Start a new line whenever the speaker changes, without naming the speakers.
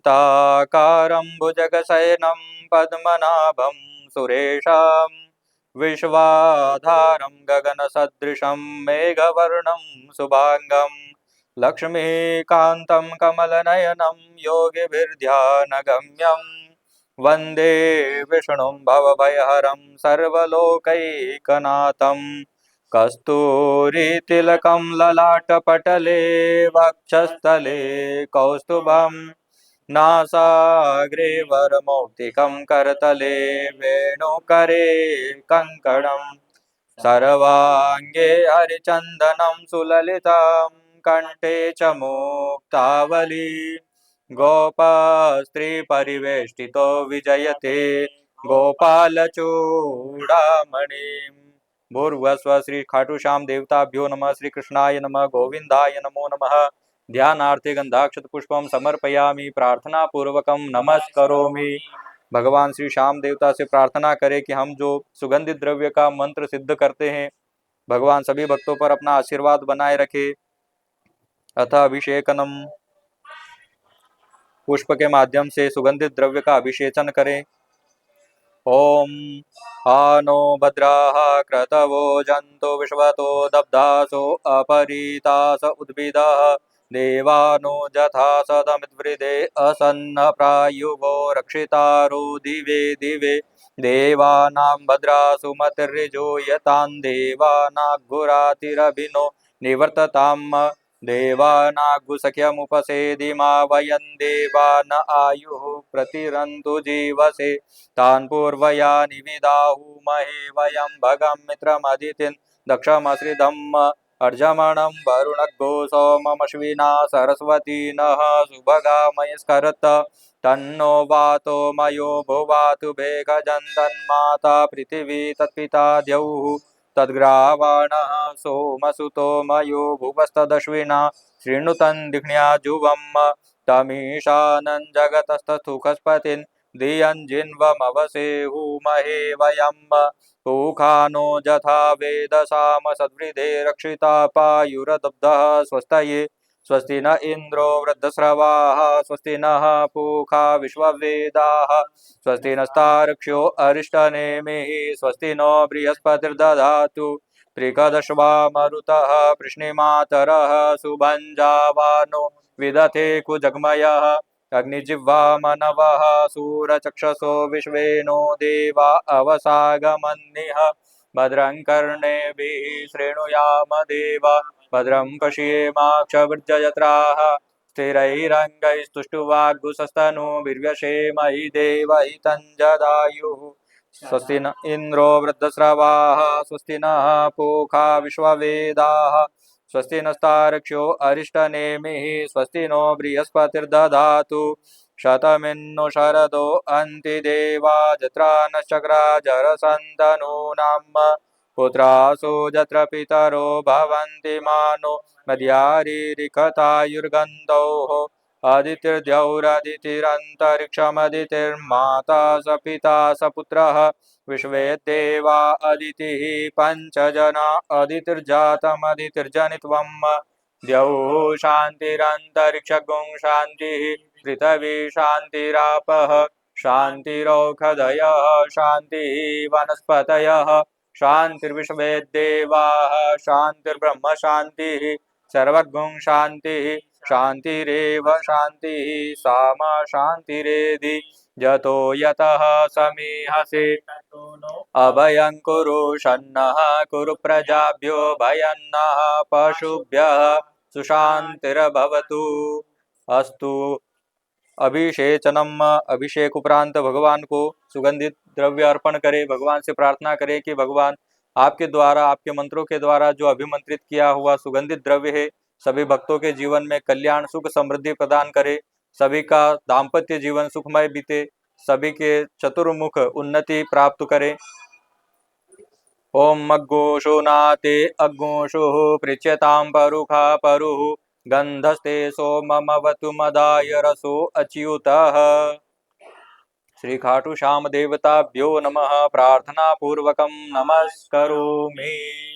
शान्ताकारं भुजगशयनं पद्मनाभं सुरेशं विश्वाधारं गगनसदृशं मेघवर्णं शुभांगं लक्ष्मीकान्तं कमलनयनं योगिभिर्ध्यानगम्यं वन्दे विष्णुं भवभयहरं सर्वलोकैकनाथं कस्तूरीतिलकं ललाटपटले वक्षस्थले कौस्तुभं नासाग्रे वरमौक्तिकं करतले वेणुकरे कङ्कणं सर्वाङ्गे हरिचन्दनं सुललितं कण्ठे च मुक्तावली गोपस्त्रीपरिवेष्टितो विजयते गोपालचूडामणिं भूर्भुवस्व श्री खाटू श्याम देवताभ्यो नमः। श्री कृष्णाय नमः। गोविंदाय नमो नमः। ध्यानार्थे गंधाक्षत पुष्पम समर्पयामि प्रार्थना पूर्वकम नमस्करोमि। भगवान श्री श्याम देवता से प्रार्थना करें कि हम जो सुगंधित द्रव्य का मंत्र सिद्ध करते हैं भगवान सभी भक्तों पर अपना आशीर्वाद बनाए रखे। अथ अभिषेकनम, पुष्प के माध्यम से सुगंधित द्रव्य का अभिषेचन करें। ओम आनो भद्राः क्रतवो जंतु विश्वतो दब्धासो अपरीतास उद्भिदः देवानो जथा सदमिद्वृदे असन्न प्रायुवो रक्षितारो दिवे दिवे देवानां भद्रासु मतिर्यजूयतां देवानाग्गुरातिरभिनो निवर्तताम् देवानाग्गुसख्यमुपसेदिमा वयं देवान आयुः प्रतिरन्तु जीवसे तान् पूर्वया निविदाहुमहे वयं भगं मित्रमदितिं दक्षमश्रिधम् अर्जमणं वरुणग्गो सोममश्विना सरस्वती नः सुभगामयस्करत तन्नो वातो मयो भुवातु भेगजन्तन्माता पृथिवी तत्पिता द्यौः तद्ग्रावाणः सोमसुतो मयो भुवस्तदश्विना शृणुतं दिह्ण्याजुवम् तमीशानं जगतस्तथुखस्पतिं धियं जिन्वमवसेहुमहे वयं पूखानो जथा वेदसाम सद्वृधे रक्षिता पायुरदब्धः स्वस्तये स्वस्ति न इंद्रो वृद्धस्रवाः स्वस्ति नः पूखा विश्ववेदाः स्वस्ति नस्तार्क्ष्यो अरिष्टनेमिः स्वस्ति नो बृहस्पतिर्दधातु त्रिकदश्वा मरुतः कृष्णिमातरः सुभञ्जावानो विदथे कुजग्मयः अग्निजिह्वा मनवः सूरचक्षसो विश्वेनो देवा अवसागमन्निः भद्रं कर्णेभिः शृणुयाम देवा भद्रं पश्येमाक्षभिर्जयत्राः स्थिरैरङ्गैस्तुष्टुवाग्गुसस्तनूभिर्व्यशेमहि देवहितं जदायुः स्वस्ति न इंद्रो वृद्धस्रवाः स्वस्ति नः पूखा विश्ववेदाः स्वस्ति नस्तार्क्ष्यो अरिष्टनेमिः स्वस्ति नो बृहस्पतिर्दधातु शतमिन्नु शरदो अन्ति देवा जत्रा नश्चक्रा जरसन्तनूनां पुत्रासु जत्र पितरो भवन्ति मानो मध्यारीरिकतायुर्गन्धौः अदितिर्द्यौरदितिरन्तरिक्षमदितिर्माता स पिता स पुत्रः विश्वे देवा अदितिः पञ्चजना अदितिर्जातमदितिर्जनित्वं द्यौः शान्तिरन्तरिक्षगुं शान्तिः पृथिवी शान्तिरापः शान्तिरौषधयः शान्तिः वनस्पतयः शान्तिर्विश्वे देवाः शान्तिर्ब्रह्म शान्तिः सर्वगुं शान्तिः शान्तिरेव शान्तिः सामा शान्तिरेधि यतो यतः समीहसे अभयं कुरु शन्नः कुरु प्रजाभ्यो भयन्नः पशुभ्यः सुशान्तिर्भवतु अस्तु। अभिषेचनम, अभिषेक उपरांत भगवान को सुगंधित द्रव्य अर्पण करें। भगवान से प्रार्थना करें कि भगवान आपके द्वारा, आपके मंत्रों के द्वारा जो अभिमंत्रित किया हुआ सुगंधित द्रव्य है सभी भक्तों के जीवन में कल्याण सुख समृद्धि प्रदान करे, सभी का दाम्पत्य जीवन सुखमय बीते, सभी के चतुर्मुख उन्नति प्राप्त करे। ओम मग्गोषो नाते अग्गोषुः पृच्यतां परुखा परुः गंधस्ते सोममवतु मदाय रसो अच्युतः। श्री खाटू श्याम देवताभ्यो नमः। प्रार्थना पूर्वकं नमस्करोमि।